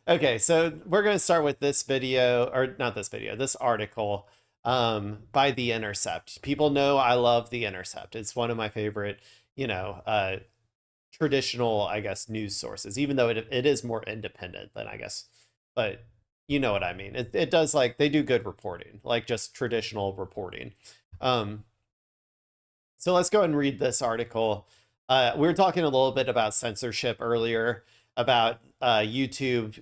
Okay, so we're going to start with this video, or not this video, this article by The Intercept. People know I love The Intercept. It's one of my favorite, you know, traditional, I guess, news sources, even though it is more independent than, I guess, but you know what I mean. It does, like, they do good reporting, like just traditional reporting. Um, so let's go and read this article. We were talking a little bit about censorship earlier, about YouTube,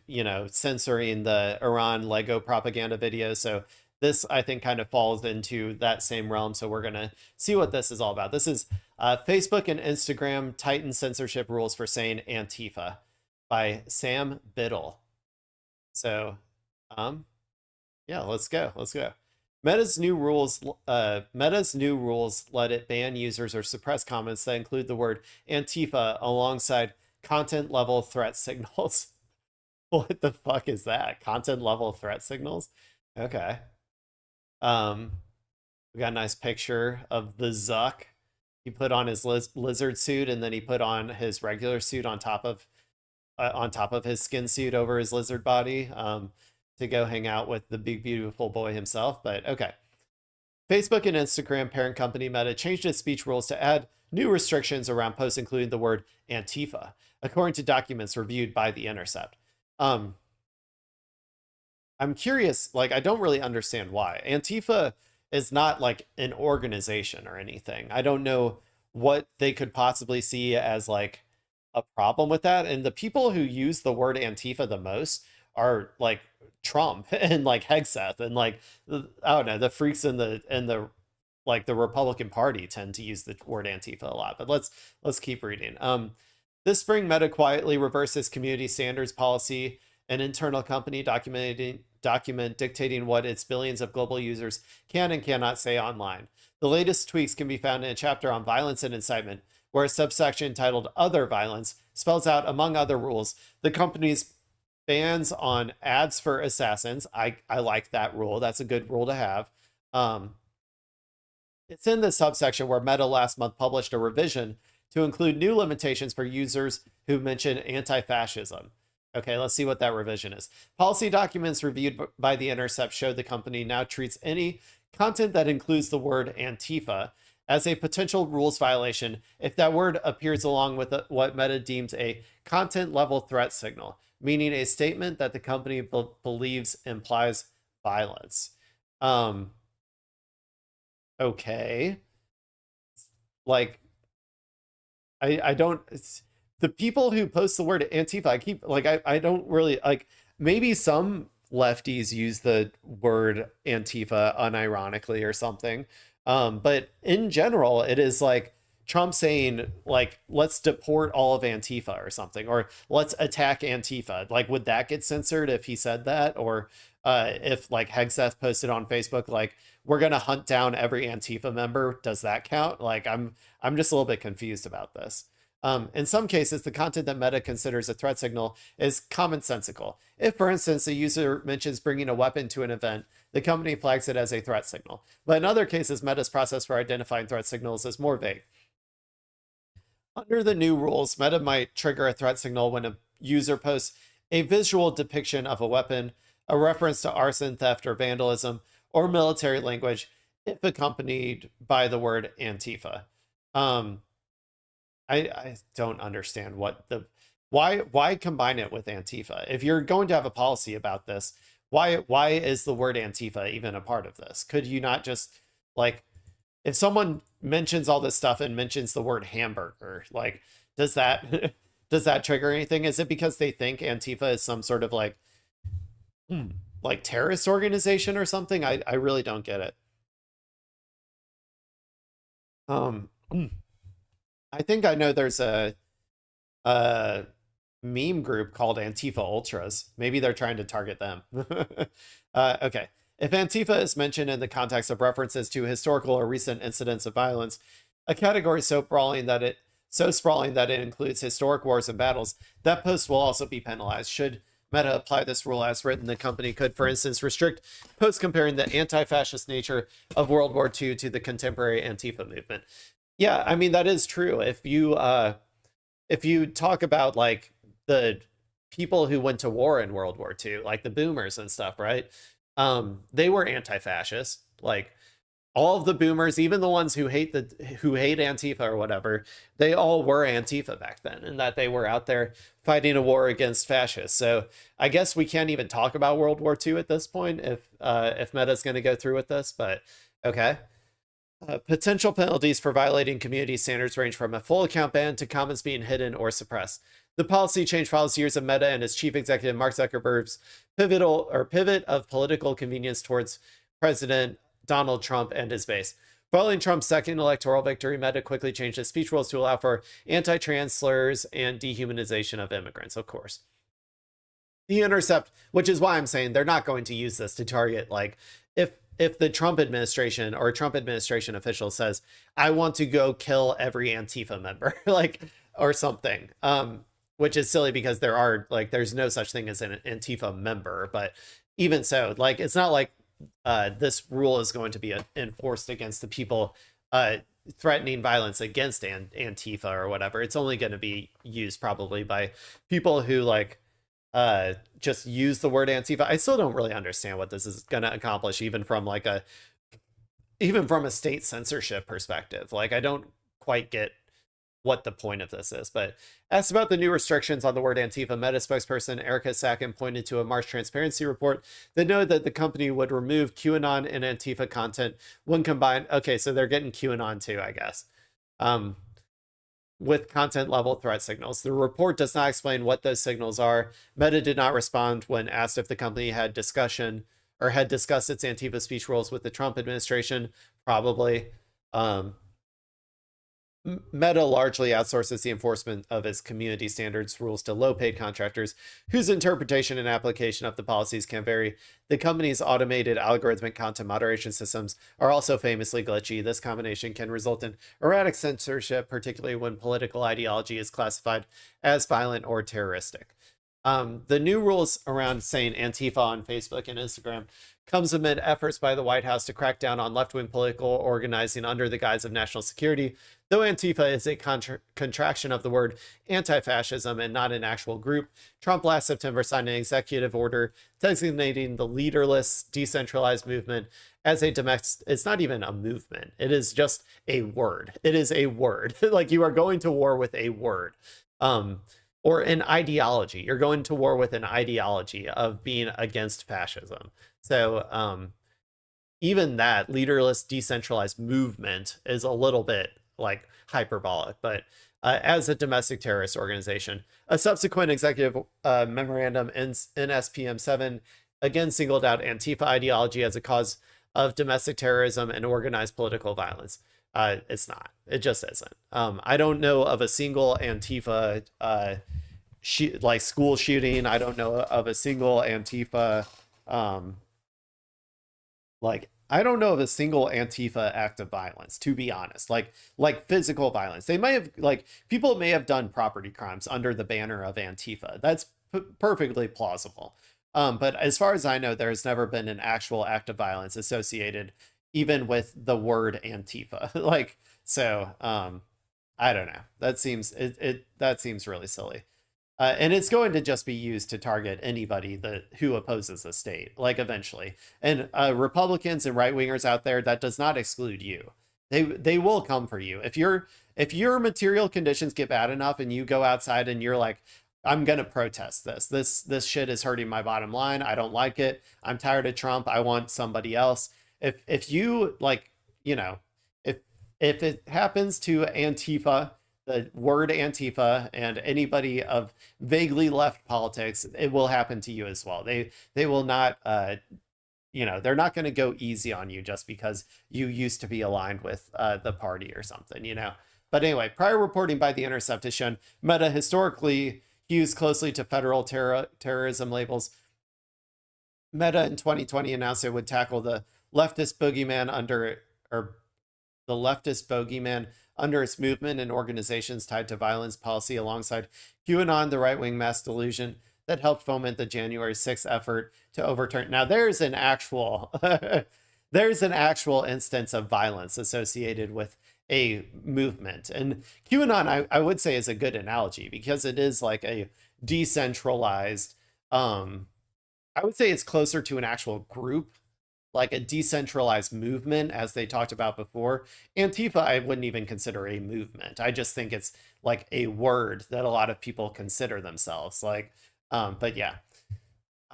censoring the Iran Lego propaganda videos. So this, I think, kind of falls into that same realm. So we're going to see what this is all about. This is Facebook and Instagram tighten censorship rules for saying Antifa by Sam Biddle. So, yeah, let's go. Let's go. Meta's new rules let it ban users or suppress comments that include the word Antifa alongside content level threat signals. What the fuck is that? Content level threat signals? Okay. We got a nice picture of the Zuck. He put on his lizard suit, and then he put on his regular suit on top of his skin suit over his lizard body. To go hang out with the big, beautiful boy himself. But okay. Facebook and Instagram parent company Meta changed its speech rules to add new restrictions around posts, including the word Antifa, according to documents reviewed by The Intercept. I'm curious, like, I don't really understand why. Antifa is not like an organization or anything. I don't know what they could possibly see as like a problem with that. And the people who use the word Antifa the most are like Trump and like Hegseth and like I don't know, the freaks in the like the Republican Party tend to use the word Antifa a lot. But let's keep reading. This spring, Meta quietly reversed its community standards policy, an internal company document dictating what its billions of global users can and cannot say online. The latest tweaks can be found in a chapter on violence and incitement, where a subsection titled Other Violence spells out, among other rules, the company's bans on ads for assassins. I like that rule. That's a good rule to have. It's in the subsection where Meta last month published a revision to include new limitations for users who mention anti-fascism. Okay, let's see what that revision is. Policy documents reviewed by The Intercept showed the company now treats any content that includes the word Antifa as a potential rules violation if that word appears along with what Meta deems a content level threat signal, meaning a statement that the company believes implies violence. Okay. Like, I don't, the people who post the word Antifa, I don't really, like, maybe some lefties use the word Antifa unironically or something. But in general, it is like Trump saying, like, let's deport all of Antifa or something, or let's attack Antifa. Like, would that get censored if he said that? Or if like Hegseth posted on Facebook, like, we're gonna hunt down every Antifa member, does that count? Like, I'm just a little bit confused about this. In some cases, the content that Meta considers a threat signal is commonsensical. If, for instance, a user mentions bringing a weapon to an event, the company flags it as a threat signal. But in other cases, Meta's process for identifying threat signals is more vague. Under the new rules, Meta might trigger a threat signal when a user posts a visual depiction of a weapon, a reference to arson, theft, or vandalism, or military language if accompanied by the word Antifa. I don't understand why combine it with Antifa? If you're going to have a policy about this, why is the word Antifa even a part of this? Could you not just, like, if someone mentions all this stuff and mentions the word hamburger, like, does that does that trigger anything? Is it because they think Antifa is some sort of like terrorist organization or something? I really don't get it. Um I think I know there's a meme group called Antifa Ultras. Maybe they're trying to target them. Okay. If Antifa is mentioned in the context of references to historical or recent incidents of violence, a category so sprawling that it includes historic wars and battles, that post will also be penalized. Should Meta apply this rule as written, the company could, for instance, restrict posts comparing the anti-fascist nature of World War II to the contemporary Antifa movement. Yeah, I mean, that is true. If you talk about like the people who went to war in World War II, like the boomers and stuff, right? They were anti-fascist. Like all of the boomers, even the ones who hate Antifa or whatever, they all were Antifa back then, and that they were out there fighting a war against fascists. So I guess we can't even talk about World War II at this point if Meta's going to go through with this. But okay. Potential penalties for violating community standards range from a full account ban to comments being hidden or suppressed. The policy change follows years of Meta and its chief executive Mark Zuckerberg's pivot of political convenience towards President Donald Trump and his base. Following Trump's second electoral victory, Meta quickly changed its speech rules to allow for anti-trans slurs and dehumanization of immigrants, of course. The Intercept, which is why I'm saying they're not going to use this to target, like, if the Trump administration or Trump administration official says, I want to go kill every Antifa member, like, or something, which is silly because there's no such thing as an Antifa member. But even so, like, it's not like this rule is going to be enforced against the people threatening violence against Antifa or whatever. It's only going to be used probably by people who like just use the word Antifa. I still don't really understand what this is going to accomplish, even from a state censorship perspective. Like, I don't quite get what the point of this is. But asked about the new restrictions on the word Antifa, Meta spokesperson Erica Sakin pointed to a March transparency report that noted that the company would remove QAnon and Antifa content when combined. Okay, so they're getting QAnon too, I guess. With content level threat signals. The report does not explain what those signals are. Meta did not respond when asked if the company had discussed its Antifa speech rules with the Trump administration. Probably. Meta largely outsources the enforcement of its community standards rules to low-paid contractors whose interpretation and application of the policies can vary. The company's automated algorithmic content moderation systems are also famously glitchy. This combination can result in erratic censorship, particularly when political ideology is classified as violent or terroristic. The new rules around saying Antifa on Facebook and Instagram comes amid efforts by the White House to crack down on left-wing political organizing under the guise of national security. Though Antifa is a contraction of the word anti-fascism and not an actual group, Trump last September signed an executive order designating the leaderless, decentralized movement as a domestic. It's not even a movement. It is just a word. It is a word. Like, you are going to war with a word. Or an ideology. You're going to war with an ideology of being against fascism. So even that leaderless, decentralized movement is a little bit like hyperbolic, but as a domestic terrorist organization. A subsequent executive memorandum in SPM 7 again singled out Antifa ideology as a cause of domestic terrorism and organized political violence. It's not. It just isn't. I don't know of a single Antifa school shooting. I don't know of a single Antifa I don't know of a single Antifa act of violence, to be honest, like physical violence. They may have, people may have done property crimes under the banner of Antifa. That's perfectly plausible. But as far as I know, there has never been an actual act of violence associated even with the word Antifa. I don't know. That seems really silly. And it's going to just be used to target anybody who opposes the state, eventually. And Republicans and right-wingers out there, that does not exclude you. They will come for you. If your material conditions get bad enough and you go outside and you're like, I'm going to protest this. This shit is hurting my bottom line. I don't like it. I'm tired of Trump. I want somebody else. If you if it happens to Antifa, the word Antifa, and anybody of vaguely left politics, it will happen to you as well. They will not, they're not going to go easy on you just because you used to be aligned with the party or something, But anyway, prior reporting by The Intercept has shown Meta historically hews closely to federal terrorism labels. Meta in 2020 announced it would tackle the leftist bogeyman under its movement and organizations tied to violence policy alongside QAnon, the right-wing mass delusion that helped foment the January 6th effort to overturn. Now, there's an actual instance of violence associated with a movement. And QAnon, I would say, is a good analogy because it is like a decentralized. I would say it's closer to an actual group, like a decentralized movement, as they talked about before. Antifa, I wouldn't even consider a movement. I just think it's like a word that a lot of people consider themselves. Like, but yeah.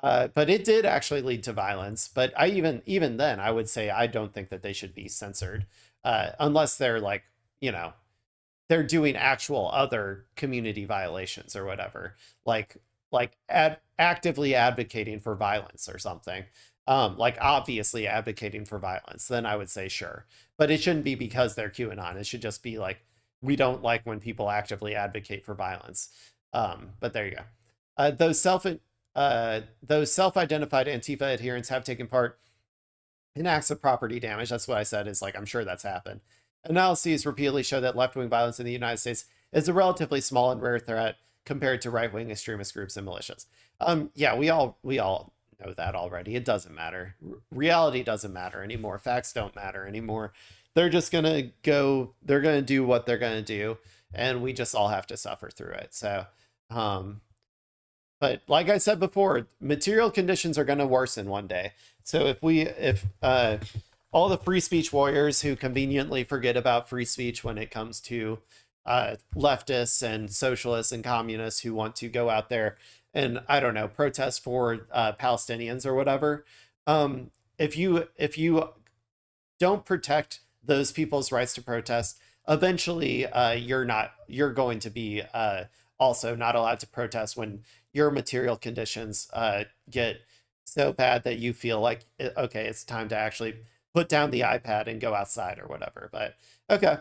But it did actually lead to violence. But I even then, I would say I don't think that they should be censored, unless they're like, you know, they're doing actual other community violations or whatever, like actively advocating for violence or something, like obviously advocating for violence, then I would say sure. But it shouldn't be because they're QAnon. It should just be like, we don't like when people actively advocate for violence. But there you go. Those self-identified Antifa adherents have taken part in acts of property damage. That's what I said, is like, I'm sure that's happened. Analyses repeatedly show that left-wing violence in the United States is a relatively small and rare threat compared to right-wing extremist groups and militias. Yeah, we all know that already. It doesn't matter. Reality doesn't matter anymore. Facts don't matter anymore. They're just gonna go. They're gonna do what they're gonna do, and we just all have to suffer through it. So, but like I said before, material conditions are going to worsen one day. So if all the free speech warriors who conveniently forget about free speech when it comes to leftists and socialists and communists who want to go out there and, I don't know, protest for Palestinians or whatever, if you don't protect those people's rights to protest, eventually you're going to be also not allowed to protest when your material conditions get so bad that you feel like, okay, it's time to actually put down the iPad and go outside or whatever. But okay.